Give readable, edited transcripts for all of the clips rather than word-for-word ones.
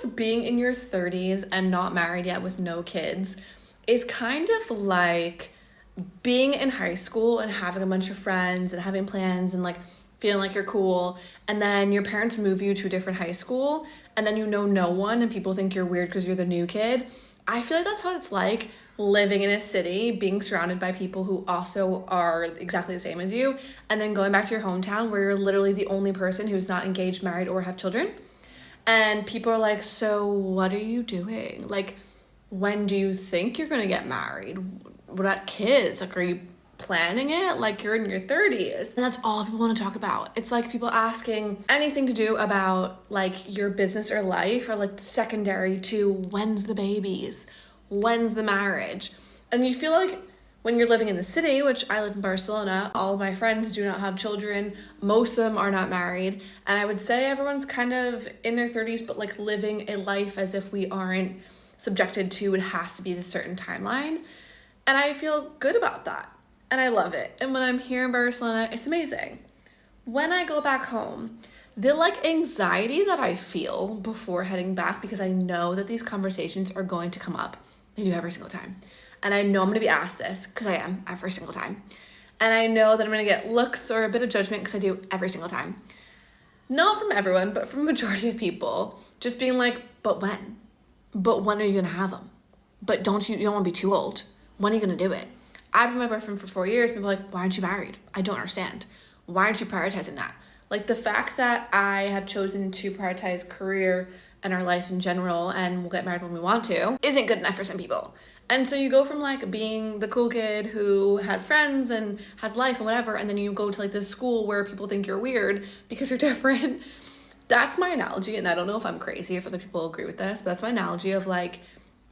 like being in your 30s and not married yet with no kids is kind of like being in high school and having a bunch of friends and having plans and like feeling like you're cool, and then your parents move you to a different high school and then you know no one and people think you're weird because you're the new kid. I feel like that's what it's like living in a city, being surrounded by people who also are exactly the same as you, and then going back to your hometown where you're literally the only person who's not engaged, married, or have children. And people are like, so what are you doing? Like, when do you think you're gonna get married? What about kids? Like, are you planning it? Like, you're in your 30s. And that's all people want to talk about. It's like people asking anything to do about like your business or life, or like secondary to when's the babies? When's the marriage? And you feel like when you're living in the city, which I live in Barcelona, all of my friends do not have children. Most of them are not married. And I would say everyone's kind of in their 30s, but like living a life as if we aren't subjected to it has to be this certain timeline. And I feel good about that. And I love it. And when I'm here in Barcelona, it's amazing. When I go back home, the like anxiety that I feel before heading back, because I know that these conversations are going to come up. They do every single time. And I know I'm gonna be asked this, because I am every single time. And I know that I'm gonna get looks or a bit of judgment, because I do every single time. Not from everyone, but from a majority of people. Just being like, but when? But when are you gonna have them? But you don't wanna be too old. When are you gonna do it? I've been with my boyfriend for 4 years. People are like, why aren't you married? I don't understand. Why aren't you prioritizing that? Like, the fact that I have chosen to prioritize career and our life in general, and we'll get married when we want to, isn't good enough for some people. And so you go from like being the cool kid who has friends and has life and whatever, and then you go to like this school where people think you're weird because you're different. That's my analogy, and I don't know if I'm crazy, if other people agree with this, but that's my analogy of like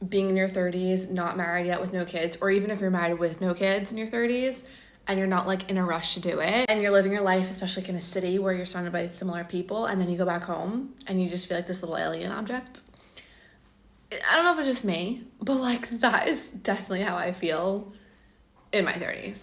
being in your 30s, not married yet with no kids, or even if you're married with no kids in your 30s and you're not like in a rush to do it, and you're living your life, especially like in a city where you're surrounded by similar people, and then you go back home and you just feel like this little alien object. I don't know if it's just me, but like that is definitely how I feel in my 30s.